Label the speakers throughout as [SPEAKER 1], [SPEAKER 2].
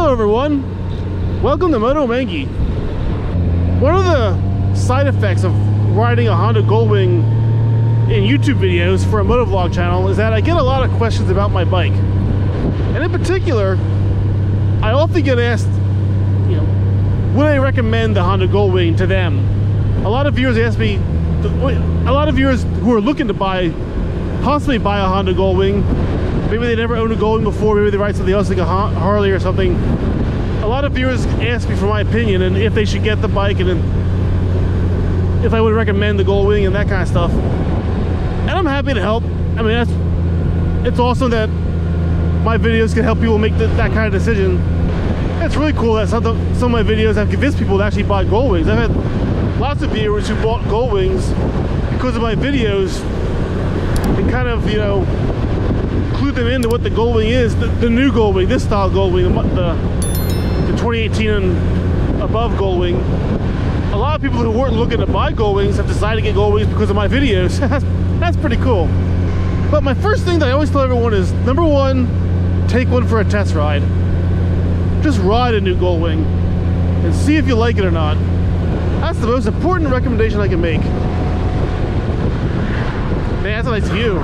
[SPEAKER 1] Hello everyone, welcome to Moto Mengy. One of the side effects of riding a Honda Goldwing in YouTube videos for a motovlog channel is that I get a lot of questions about my bike. And in particular, I often get asked, would I recommend the Honda Goldwing to them? A lot of viewers ask me, a lot of viewers who are looking to possibly buy a Honda Goldwing, maybe they never owned a Goldwing before, maybe they ride something else like a Harley or something. A lot of viewers ask me for my opinion and if they should get the bike and if I would recommend the Goldwing and that kind of stuff. And I'm happy to help. I mean, it's awesome that my videos can help people make that kind of decision. It's really cool that some of my videos have convinced people to actually buy Goldwings. I've had lots of viewers who bought Goldwings because of my videos and kind of, clue them into what the Goldwing is, the new Goldwing, this style Goldwing, the 2018 and above Goldwing. A lot of people who weren't looking to buy Goldwings have decided to get Goldwings because of my videos. That's pretty cool. But my first thing that I always tell everyone is, number one, take one for a test ride. Just ride a new Goldwing and see if you like it or not. That's the most important recommendation I can make. Man, that's a nice view.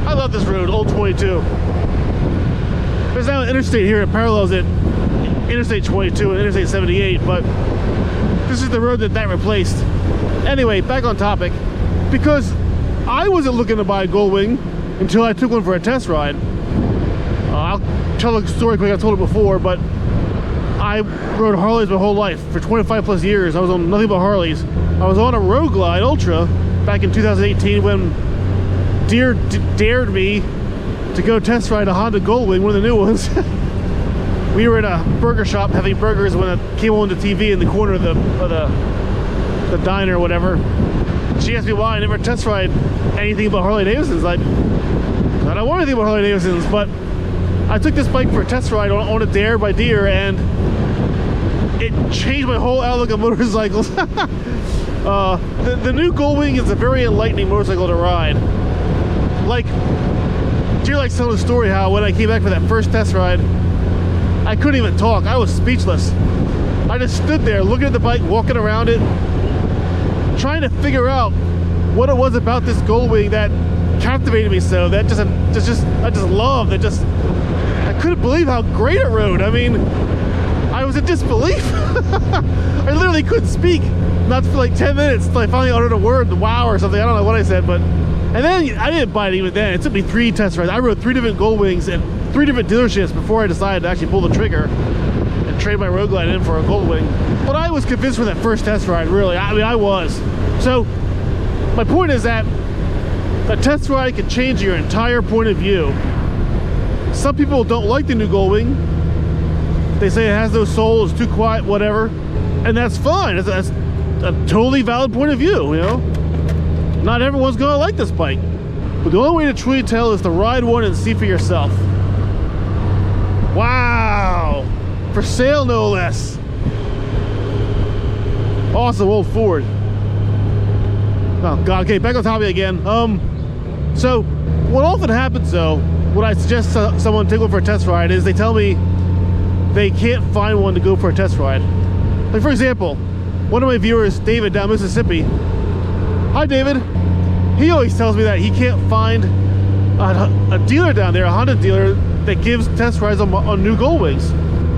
[SPEAKER 1] I love this road, Old 22. There's now an interstate here that parallels it, Interstate 22 and Interstate 78, but this is the road that replaced. Anyway, back on topic. Because I wasn't looking to buy a Goldwing until I took one for a test ride. I'll tell the story quick, I've told it before, but I rode Harleys my whole life. For 25 plus years, I was on nothing but Harleys. I was on a Road Glide Ultra back in 2018 when Deere dared me to go test ride a Honda Goldwing, one of the new ones. We were in a burger shop having burgers when it came on the TV in the corner of the diner or whatever. She asked me why I never test ride anything about Harley Davidsons. I don't want anything about Harley Davidsons, but I took this bike for a test ride on a Dare by Deere, and it changed my whole outlook on motorcycles. The new Goldwing is a very enlightening motorcycle to ride. Like, Deere likes to tell the story how when I came back for that first test ride, I couldn't even talk. I was speechless. I just stood there looking at the bike, walking around it, trying to figure out what it was about this Goldwing that captivated me so, that I just loved. I couldn't believe how great it rode. I mean, I was in disbelief. I literally couldn't speak, not for like 10 minutes until I finally uttered a word, wow or something. I don't know what I said, but and then I didn't buy it even then. It took me 3 test rides. I rode 3 different Goldwings and 3 different dealerships before I decided to actually pull the trigger and trade my Road Glide in for a Goldwing. But I was convinced for that first test ride, really. I mean, I was. So my point is that a test ride can change your entire point of view. Some people don't like the new Goldwing. They say it has no soul, it's too quiet, whatever. And that's fine. That's a totally valid point of view, Not everyone's gonna like this bike. But the only way to truly tell is to ride one and see for yourself. Wow! For sale, no less. Awesome old Ford. Oh God, okay, back on topic again. So what often happens though, when I suggest someone take one for a test ride, is they tell me they can't find one to go for a test ride. Like, for example, one of my viewers, David, down Mississippi. Hi, David. He always tells me that he can't find a dealer down there, a Honda dealer, that gives test rides on new Goldwings.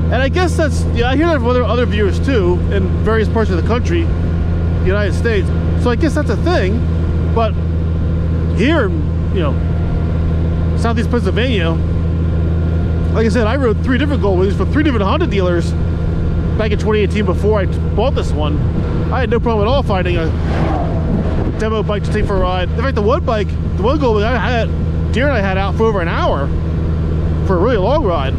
[SPEAKER 1] And I guess that's, I hear that from other viewers too, in various parts of the country, the United States. So I guess that's a thing. But here, Southeast Pennsylvania, like I said, I rode 3 different Goldwings from 3 different Honda dealers back in 2018 before I bought this one. I had no problem at all finding a demo bike to take for a ride. In fact, the one Goldwing I had, Deere and I had out for over an hour for a really long ride.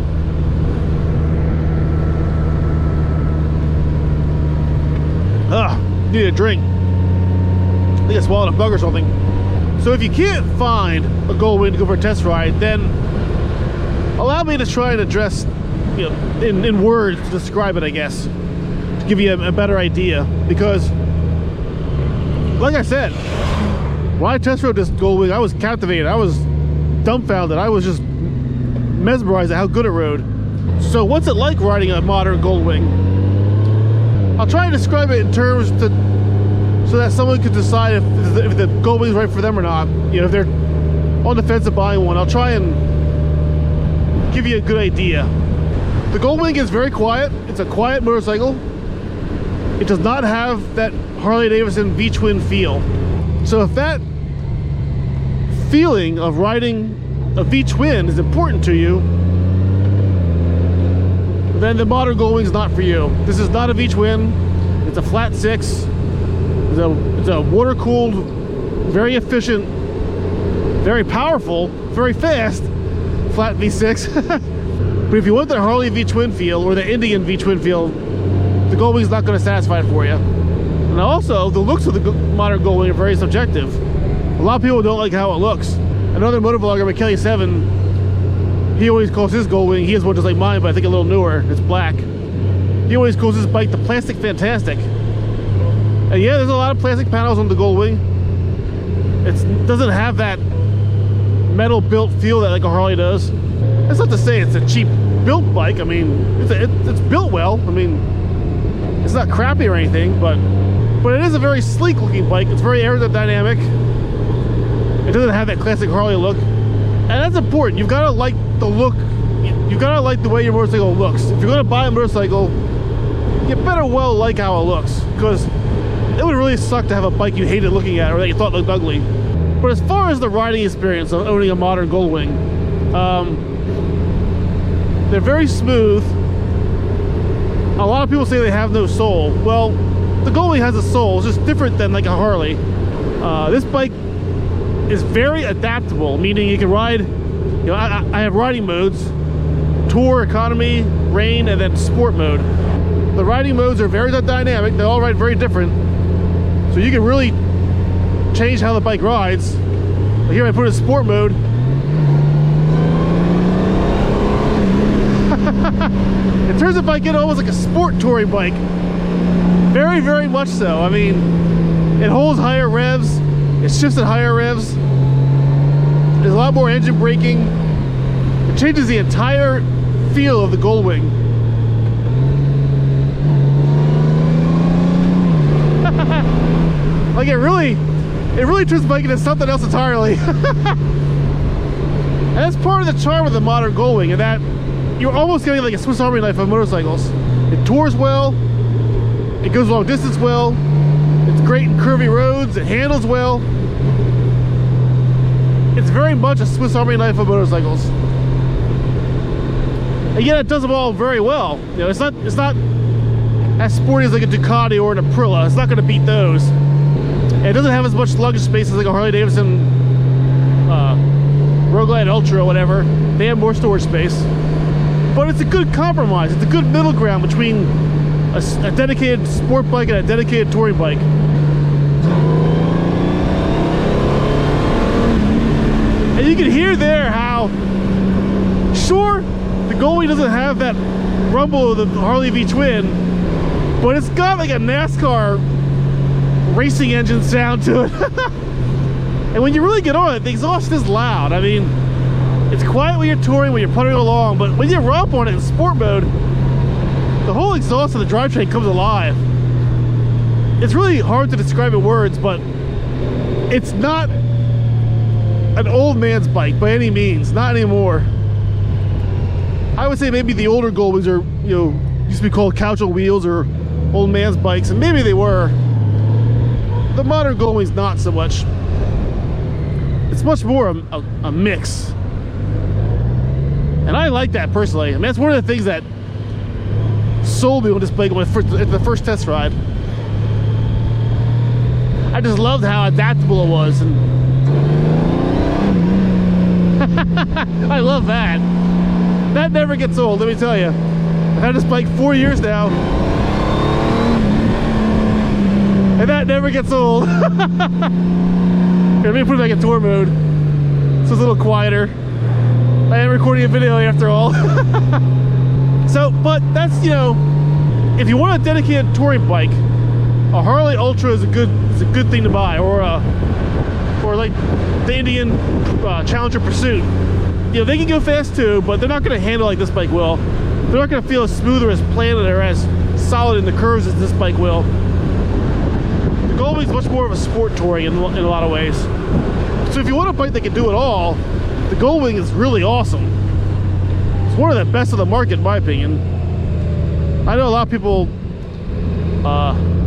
[SPEAKER 1] Need a drink. I think I swallowed a bug or something. So if you can't find a Goldwing to go for a test ride, then allow me to try and address, in words to describe it, I guess, to give you a better idea. Because, like I said, when I test rode this Goldwing, I was captivated. I was dumbfounded. I was just mesmerized at how good it rode. So what's it like riding a modern Goldwing? I'll try and describe it in terms so that someone could decide if the Goldwing is right for them or not. You know, if they're on the fence of buying one, I'll try and give you a good idea. The Goldwing is very quiet. It's a quiet motorcycle. It does not have that Harley Davidson V-twin feel. So if that feeling of riding a V-twin is important to you, then the modern Goldwing is not for you. This is not a V-twin. It's a flat six. It's a water-cooled, very efficient, very powerful, very fast flat V6. But if you want the Harley V-twin feel or the Indian V-twin feel, the Goldwing is not going to satisfy it for you. And also, the looks of the modern Goldwing are very subjective. A lot of people don't like how it looks. Another motovlogger, McKelly7, he always calls his Goldwing, he has one just like mine, but I think a little newer, it's black. He always calls his bike the Plastic Fantastic. And yeah, there's a lot of plastic panels on the Goldwing. It doesn't have that metal built feel that like a Harley does. That's not to say it's a cheap built bike. I mean, it's built well. I mean, it's not crappy or anything, but it is a very sleek looking bike. It's very aerodynamic. It doesn't have that classic Harley look. And that's important. You've got to like the look. You've got to like the way your motorcycle looks. If you're going to buy a motorcycle, you better well like how it looks, because it would really suck to have a bike you hated looking at or that you thought looked ugly. But as far as the riding experience of owning a modern Goldwing, they're very smooth. A lot of people say they have no soul. Well, the Goldwing has a soul. It's just different than like a Harley. This bike is very adaptable, meaning you can ride, you know, I have riding modes: Tour, Economy, Rain, and then Sport mode. The riding modes are very dynamic. They all ride very different. So you can really change how the bike rides. Like here I put it in Sport mode. It turns the bike into almost like a sport touring bike. Very, very much so. I mean, it holds higher revs. It shifts at higher revs. There's a lot more engine braking. It changes the entire feel of the Goldwing. Like it really turns the bike into something else entirely. And that's part of the charm of the modern Goldwing, in that you're almost getting like a Swiss Army knife of motorcycles. It tours well, it goes long distance well, it's great in curvy roads, it handles well. It's very much a Swiss Army knife of motorcycles. And yet it does them all very well. You know, it's not as sporty as like a Ducati or an Aprilia. It's not going to beat those. And it doesn't have as much luggage space as like a Harley Davidson Road Glide Ultra or whatever. They have more storage space. But it's a good compromise. It's a good middle ground between a dedicated sport bike and a dedicated touring bike. And you can hear there how, sure, the Goldwing doesn't have that rumble of the Harley V-twin, but it's got like a NASCAR racing engine sound to it. And when you really get on it, the exhaust is loud. I mean, it's quiet when you're touring, when you're puttering along, but when you're up on it in sport mode, the whole exhaust of the drivetrain comes alive. It's really hard to describe in words, but it's not an old man's bike by any means, not anymore. I would say maybe the older Goldwings are, you know, used to be called couch on wheels or old man's bikes, and maybe they were. The modern Goldwing's not so much. It's much more a mix. And I like that personally. I mean, that's one of the things that sold me on this bike at the first test ride. I just loved how adaptable it was, and I love that. That never gets old, let me tell you. I've had this bike 4 years now, and that never gets old. Here, let me put it back in tour mode so it's a little quieter. I am recording a video after all. So, but that's, you know, if you want a dedicated touring bike, a Harley Ultra is a good thing to buy, or like the Indian Challenger Pursuit. You know, they can go fast too, but they're not going to handle like this bike will. They're not going to feel as smooth or as planted or as solid in the curves as this bike will. The Goldwing is much more of a sport touring in a lot of ways. So if you want a bike that can do it all, the Goldwing is really awesome. It's one of the best of the market in my opinion. I know a lot of people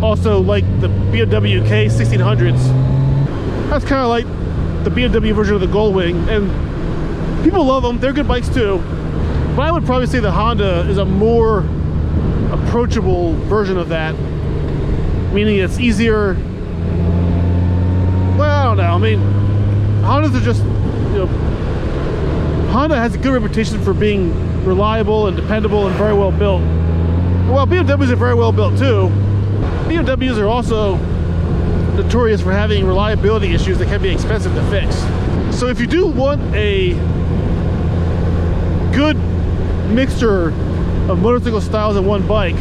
[SPEAKER 1] also like the BMW K1600s. That's kind of like the BMW version of the Goldwing, and people love them. They're good bikes too. But I would probably say the Honda is a more approachable version of that, meaning it's easier. Well, I don't know. I mean, Hondas are just, you know, Honda has a good reputation for being reliable and dependable and very well built. Well, BMWs are very well built too. BMWs are also notorious for having reliability issues that can be expensive to fix. So if you do want a good mixture of motorcycle styles in one bike,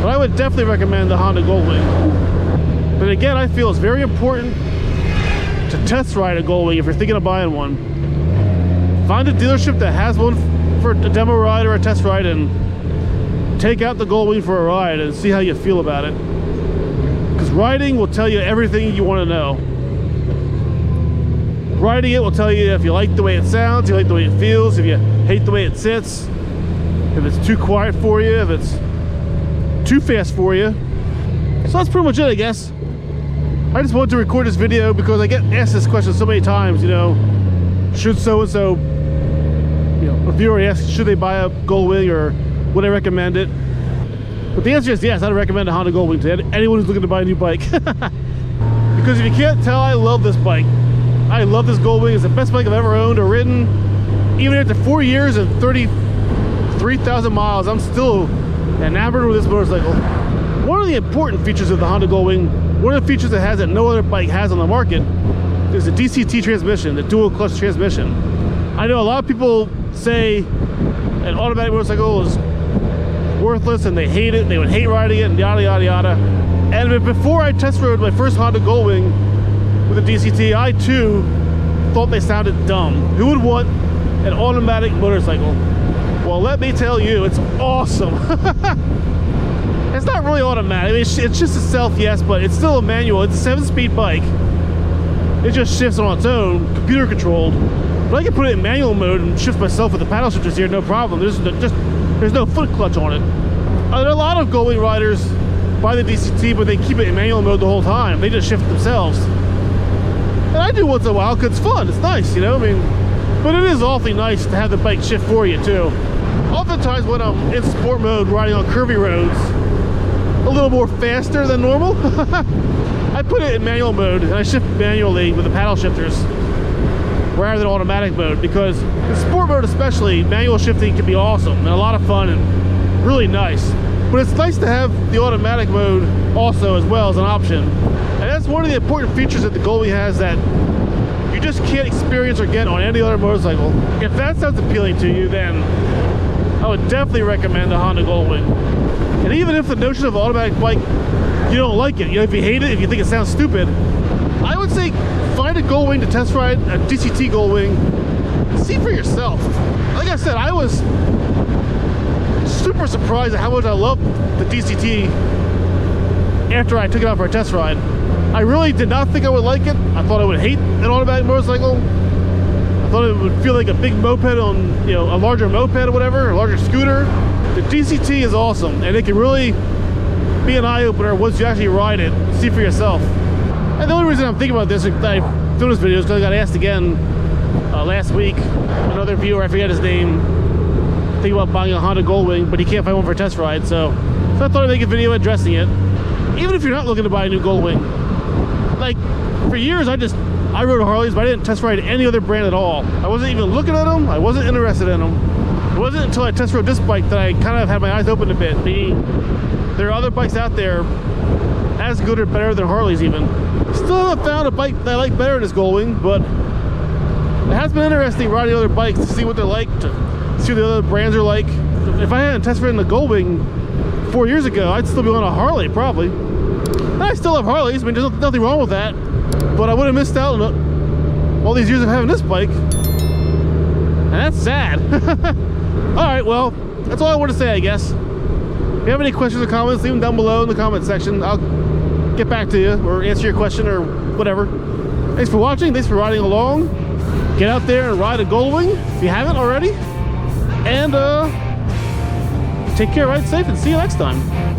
[SPEAKER 1] but I would definitely recommend the Honda Goldwing. But again, I feel it's very important to test ride a Goldwing if you're thinking of buying one. Find a dealership that has one for a demo ride or a test ride, and take out the Goldwing for a ride and see how you feel about it. Because riding will tell you everything you want to know. Riding it will tell you if you like the way it sounds, you like the way it feels, if you hate the way it sits, if it's too quiet for you, if it's too fast for you. So that's pretty much it, I guess. I just wanted to record this video because I get asked this question so many times, you know, should so-and-so, you know, a viewer asks, should they buy a Goldwing or would I recommend it? But the answer is yes, I'd recommend a Honda Goldwing to anyone who's looking to buy a new bike. Because if you can't tell, I love this bike. I love this Goldwing. It's the best bike I've ever owned or ridden. Even after 4 years and 33,000 miles, I'm still enamored with this motorcycle. One of the important features of the Honda Goldwing, one of the features it has that no other bike has on the market, is the DCT transmission, the dual clutch transmission. I know a lot of people say an automatic motorcycle is worthless and they hate it, they would hate riding it and yada yada yada. And before I test rode my first Honda Goldwing with a DCT, I too thought they sounded dumb. Who would want an automatic motorcycle? Well, let me tell you, it's awesome. It's not really automatic. I mean, it's just a self, yes, but it's still a manual. It's a 7-speed bike. It just shifts on its own, computer controlled. But I can put it in manual mode and shift myself with the paddle shifters here, no problem. There's no foot clutch on it. There are a lot of Goldwing riders buy the DCT, but they keep it in manual mode the whole time. They just shift themselves. And I do once in a while because it's fun. It's nice, you know. I mean, but it is awfully nice to have the bike shift for you too. Oftentimes when I'm in sport mode riding on curvy roads, a little more faster than normal, I put it in manual mode and I shift manually with the paddle shifters rather than automatic mode, because in sport mode especially, manual shifting can be awesome and a lot of fun and really nice. But it's nice to have the automatic mode also as well as an option. And that's one of the important features that the Goldwing has that you just can't experience or get on any other motorcycle. If that sounds appealing to you, then I would definitely recommend the Honda Goldwing. And even if the notion of an automatic bike, you don't like it, you know, if you hate it, if you think it sounds stupid, I would say find a Goldwing to test ride, a DCT Goldwing, see for yourself. Like I said, I was super surprised at how much I loved the DCT after I took it out for a test ride. I really did not think I would like it. I thought I would hate an automatic motorcycle. I thought it would feel like a big moped on, you know, a larger moped or whatever, a larger scooter. The DCT is awesome, and it can really be an eye-opener once you actually ride it, see for yourself. And the only reason I'm thinking about this, that I filmed this video, is because I got asked again last week. Another viewer, I forget his name, thinking about buying a Honda Goldwing, but he can't find one for a test ride, so I thought I'd make a video addressing it. Even if you're not looking to buy a new Goldwing, like for years I rode Harleys, but I didn't test ride any other brand at all. I wasn't even looking at them. I wasn't interested in them. It wasn't until I test rode this bike that I kind of had my eyes open a bit. There are other bikes out there as good or better than Harleys even. Still haven't found a bike that I like better than this Goldwing, but it has been interesting riding other bikes to see what they're like, to see what the other brands are like. If I hadn't test ridden the Goldwing 4 years ago, I'd still be on a Harley probably. And I still have Harleys. I mean, there's nothing wrong with that, but I would have missed out on all these years of having this bike, and that's sad. All right, well, that's all I want to say, I guess. If you have any questions or comments, leave them down below in the comment section. I'll get back to you or answer your question or whatever. Thanks for watching. Thanks for riding along. Get out there and ride a Goldwing if you haven't already. And take care, ride safe, and see you next time.